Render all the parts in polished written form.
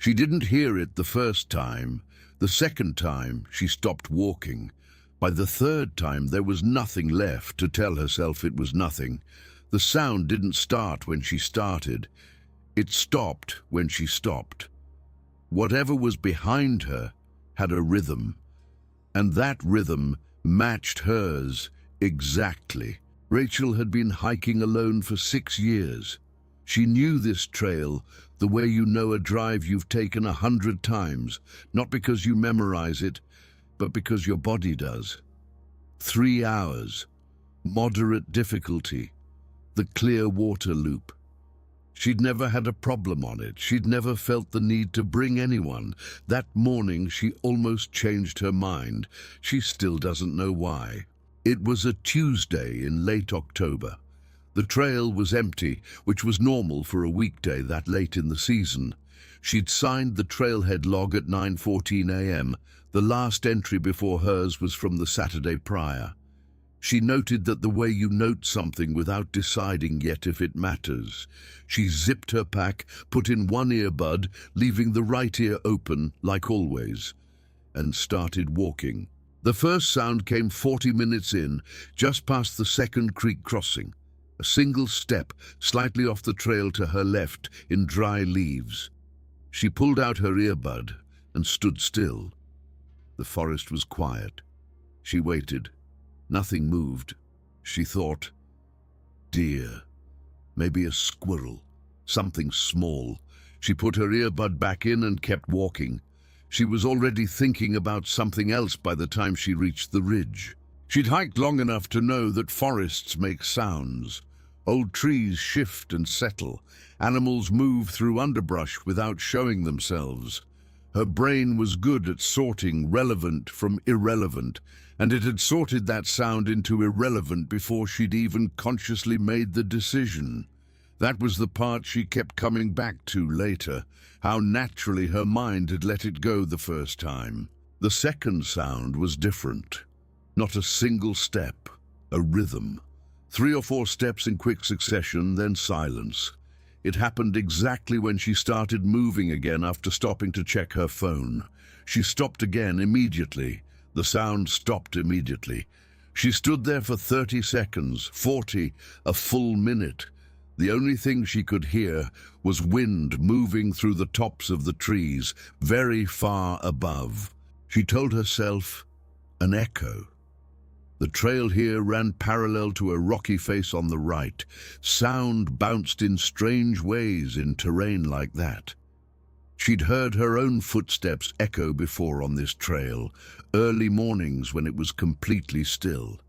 She didn't hear it the first time. The second time, she stopped walking. By the third time, there was nothing left to tell herself it was nothing. The sound didn't start when she started. It stopped when she stopped. Whatever was behind her had a rhythm, and that rhythm matched hers exactly. Rachel had been hiking alone for 6 years. She knew this trail the way you know a drive you've taken 100 times, not because you memorize it, but because your body does. 3 hours, moderate difficulty, the Clearwater Loop. She'd never had a problem on it. She'd never felt the need to bring anyone. That morning, she almost changed her mind. She still doesn't know why. It was a Tuesday in late October. The trail was empty, which was normal for a weekday that late in the season. She'd signed the trailhead log at 9:14 a.m. The last entry before hers was from the Saturday prior. She noted that the way you note something without deciding yet if it matters. She zipped her pack, put in one earbud, leaving the right ear open, like always, and started walking. The first sound came 40 minutes in, just past the second creek crossing. A single step, slightly off the trail to her left, in dry leaves. She pulled out her earbud and stood still. The forest was quiet. She waited. Nothing moved. She thought, deer, maybe a squirrel, something small. She put her earbud back in and kept walking. She was already thinking about something else by the time she reached the ridge. She'd hiked long enough to know that forests make sounds. Old trees shift and settle. Animals move through underbrush without showing themselves. Her brain was good at sorting relevant from irrelevant, and it had sorted that sound into irrelevant before she'd even consciously made the decision. That was the part she kept coming back to later, how naturally her mind had let it go the first time. The second sound was different. Not a single step, a rhythm. 3 or 4 steps in quick succession, then silence. It happened exactly when she started moving again after stopping to check her phone. She stopped again immediately. The sound stopped immediately. She stood there for 30 seconds, 40, a full minute. The only thing she could hear was wind moving through the tops of the trees, very far above. She told herself, an echo. The trail here ran parallel to a rocky face on the right. Sound bounced in strange ways in terrain like that. She'd heard her own footsteps echo before on this trail, early mornings when it was completely still.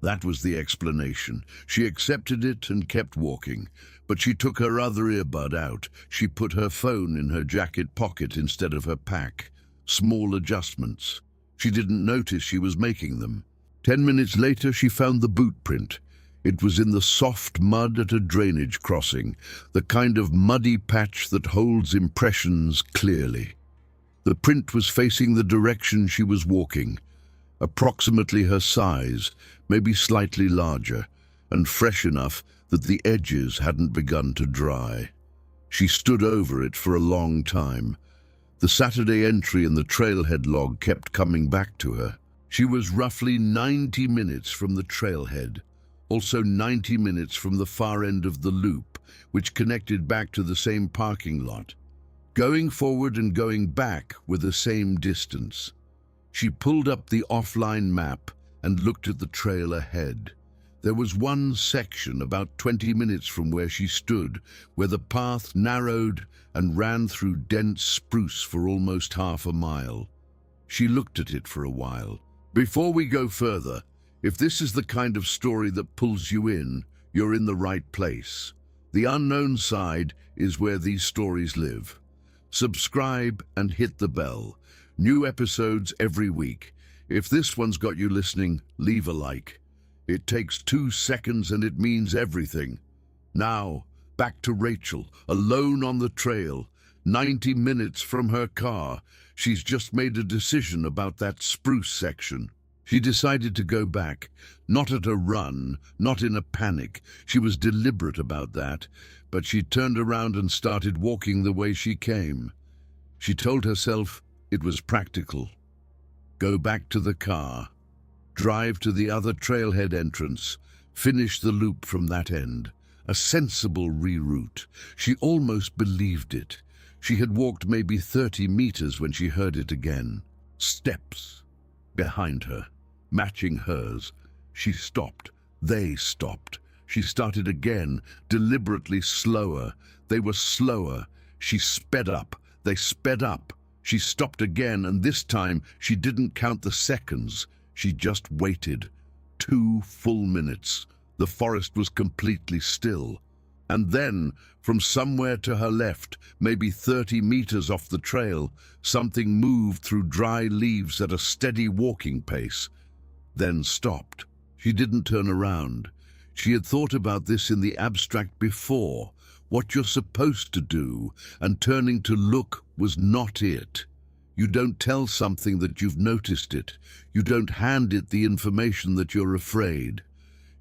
That was the explanation. She accepted it and kept walking, but she took her other earbud out. She put her phone in her jacket pocket instead of her pack. Small adjustments. She didn't notice she was making them. 10 minutes later, she found the boot print. It was in the soft mud at a drainage crossing, the kind of muddy patch that holds impressions clearly. The print was facing the direction she was walking, approximately her size, maybe slightly larger, and fresh enough that the edges hadn't begun to dry. She stood over it for a long time. The Saturday entry in the trailhead log kept coming back to her. She was roughly 90 minutes from the trailhead, also 90 minutes from the far end of the loop, which connected back to the same parking lot. Going forward and going back were the same distance. She pulled up the offline map and looked at the trail ahead. There was one section about 20 minutes from where she stood, where the path narrowed and ran through dense spruce for almost half a mile. She looked at it for a while. Before we go further, if this is the kind of story that pulls you in, you're in the right place. The unknown side is where these stories live. Subscribe and hit the bell. New episodes every week. If this one's got you listening, leave a like. It takes 2 seconds and it means everything. Now, back to Rachel, alone on the trail, 90 minutes from her car. She's just made a decision about that spruce section. She decided to go back, not at a run, not in a panic. She was deliberate about that, but she turned around and started walking the way she came. She told herself it was practical. Go back to the car, drive to the other trailhead entrance, finish the loop from that end. A sensible reroute. She almost believed it. She had walked maybe 30 meters when she heard it again. Steps behind her, matching hers. She stopped. They stopped. She started again, deliberately slower. They were slower. She sped up. They sped up. She stopped again, and this time she didn't count the seconds. She just waited. 2 full minutes. The forest was completely still. And then, from somewhere to her left, maybe 30 meters off the trail, something moved through dry leaves at a steady walking pace, then stopped. She didn't turn around. She had thought about this in the abstract before, what you're supposed to do, and turning to look was not it. You don't tell something that you've noticed it. You don't hand it the information that you're afraid.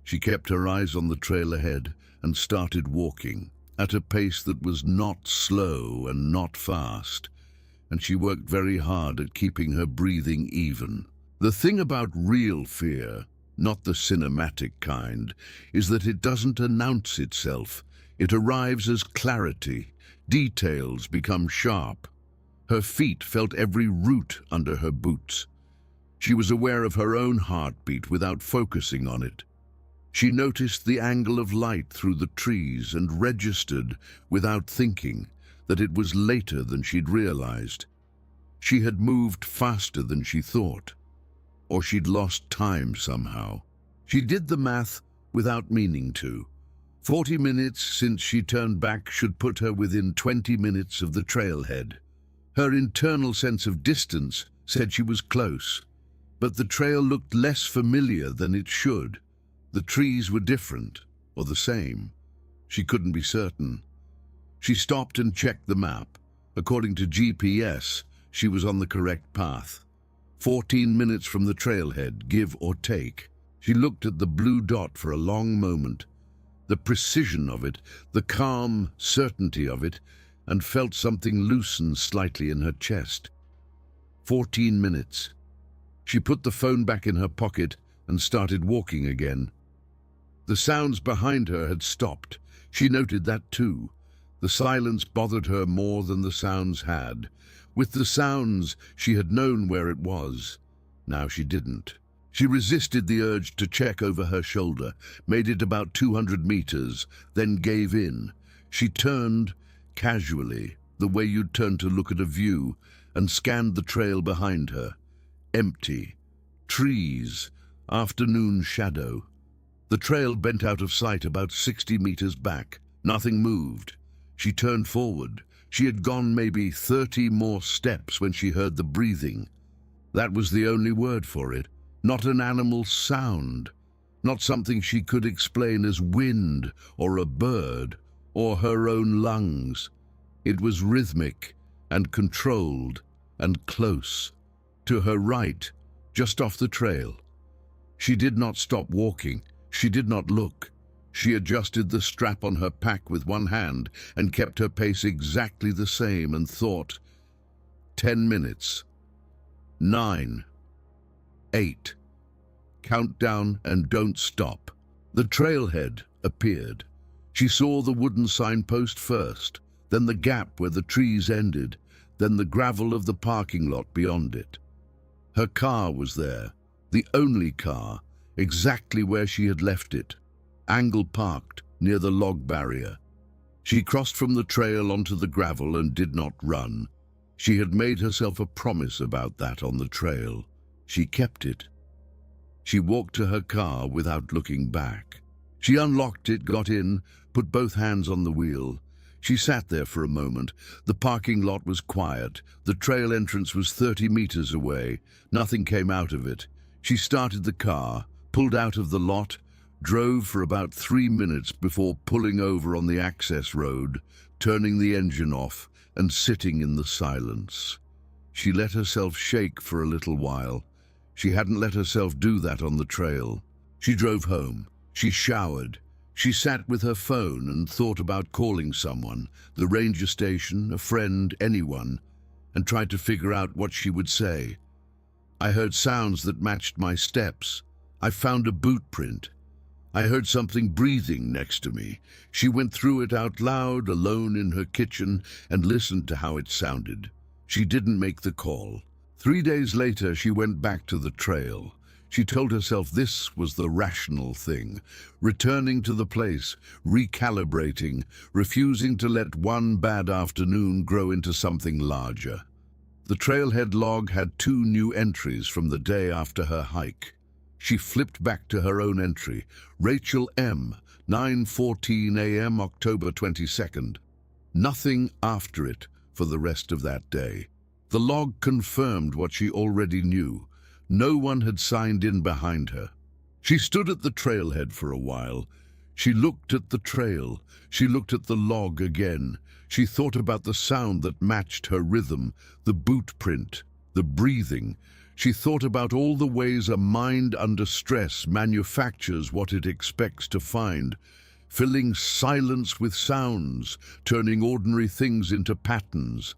She kept her eyes on the trail ahead and started walking at a pace that was not slow and not fast, and she worked very hard at keeping her breathing even. The thing about real fear, not the cinematic kind, is that it doesn't announce itself. It arrives as clarity. Details become sharp. Her feet felt every root under her boots. She was aware of her own heartbeat without focusing on it. She noticed the angle of light through the trees and registered, without thinking, that it was later than she'd realized. She had moved faster than she thought, or she'd lost time somehow. She did the math without meaning to. 40 minutes since she turned back should put her within 20 minutes of the trailhead. Her internal sense of distance said she was close, but the trail looked less familiar than it should. The trees were different, or the same. She couldn't be certain. She stopped and checked the map. According to GPS, she was on the correct path. 14 minutes from the trailhead, give or take. She looked at the blue dot for a long moment. The precision of it, the calm certainty of it, and felt something loosen slightly in her chest. 14 minutes. She put the phone back in her pocket and started walking again. The sounds behind her had stopped. She noted that too. The silence bothered her more than the sounds had. With the sounds, she had known where it was. Now she didn't. She resisted the urge to check over her shoulder, made it about 200 meters, then gave in. She turned, casually, the way you'd turn to look at a view, and scanned the trail behind her. Empty. Trees. Afternoon shadow. The trail bent out of sight about 60 meters back. Nothing moved. She turned forward. She had gone maybe 30 more steps when she heard the breathing. That was the only word for it. Not an animal's sound. Not something she could explain as wind or a bird or her own lungs. It was rhythmic and controlled and close. To her right, just off the trail. She did not stop walking. She did not look. She adjusted the strap on her pack with one hand and kept her pace exactly the same and thought, 10 minutes. 9. 8. Count down and don't stop. The trailhead appeared. She saw the wooden signpost first, then the gap where the trees ended, then the gravel of the parking lot beyond it. Her car was there, the only car, exactly where she had left it, angle parked near the log barrier. She crossed from the trail onto the gravel and did not run. She had made herself a promise about that on the trail. She kept it. She walked to her car without looking back. She unlocked it, got in, put both hands on the wheel. She sat there for a moment. The parking lot was quiet. The trail entrance was 30 meters away. Nothing came out of it. She started the car, pulled out of the lot, drove for about 3 minutes before pulling over on the access road, turning the engine off, and sitting in the silence. She let herself shake for a little while. She hadn't let herself do that on the trail. She drove home. She showered. She sat with her phone and thought about calling someone, the ranger station, a friend, anyone, and tried to figure out what she would say. I heard sounds that matched my steps. I found a boot print. I heard something breathing next to me. She went through it out loud, alone in her kitchen, and listened to how it sounded. She didn't make the call. 3 days later, she went back to the trail. She told herself this was the rational thing, returning to the place, recalibrating, refusing to let one bad afternoon grow into something larger. The trailhead log had 2 new entries from the day after her hike. She flipped back to her own entry, Rachel M., 9:14 a.m., October 22nd. Nothing after it for the rest of that day. The log confirmed what she already knew. No one had signed in behind her. She stood at the trailhead for a while. She looked at the trail. She looked at the log again. She thought about the sound that matched her rhythm, the boot print, the breathing. She thought about all the ways a mind under stress manufactures what it expects to find, filling silence with sounds, turning ordinary things into patterns.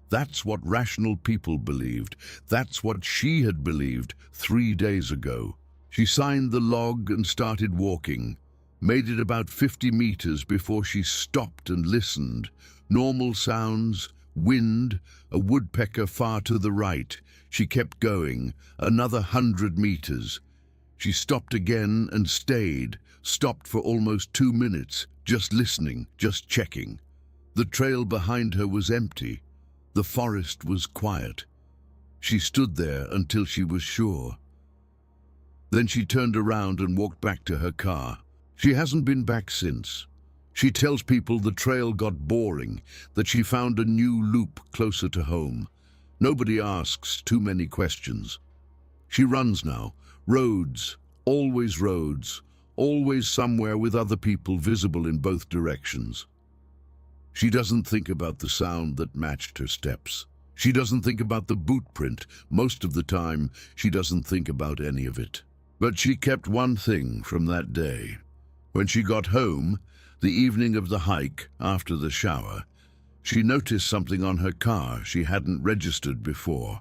That's what rational people believed. That's what she had believed 3 days ago. She signed the log and started walking. Made it about 50 meters before she stopped and listened. Normal sounds, wind, a woodpecker far to the right. She kept going, another 100 meters. She stopped again and stayed, stopped for almost 2 minutes, just listening, just checking. The trail behind her was empty. The forest was quiet. She stood there until she was sure. Then she turned around and walked back to her car. She hasn't been back since. She tells people the trail got boring, that she found a new loop closer to home. Nobody asks too many questions. She runs now. Roads, always somewhere with other people visible in both directions. She doesn't think about the sound that matched her steps. She doesn't think about the boot print. Most of the time, she doesn't think about any of it. But she kept one thing from that day. When she got home, the evening of the hike, after the shower, she noticed something on her car she hadn't registered before.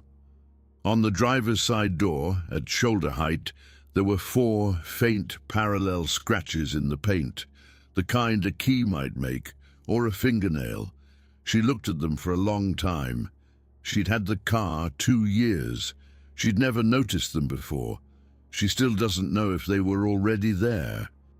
On the driver's side door, at shoulder height, there were 4 faint parallel scratches in the paint, the kind a key might make, or a fingernail. She looked at them for a long time. She'd had the car 2 years. She'd never noticed them before. She still doesn't know if they were already there.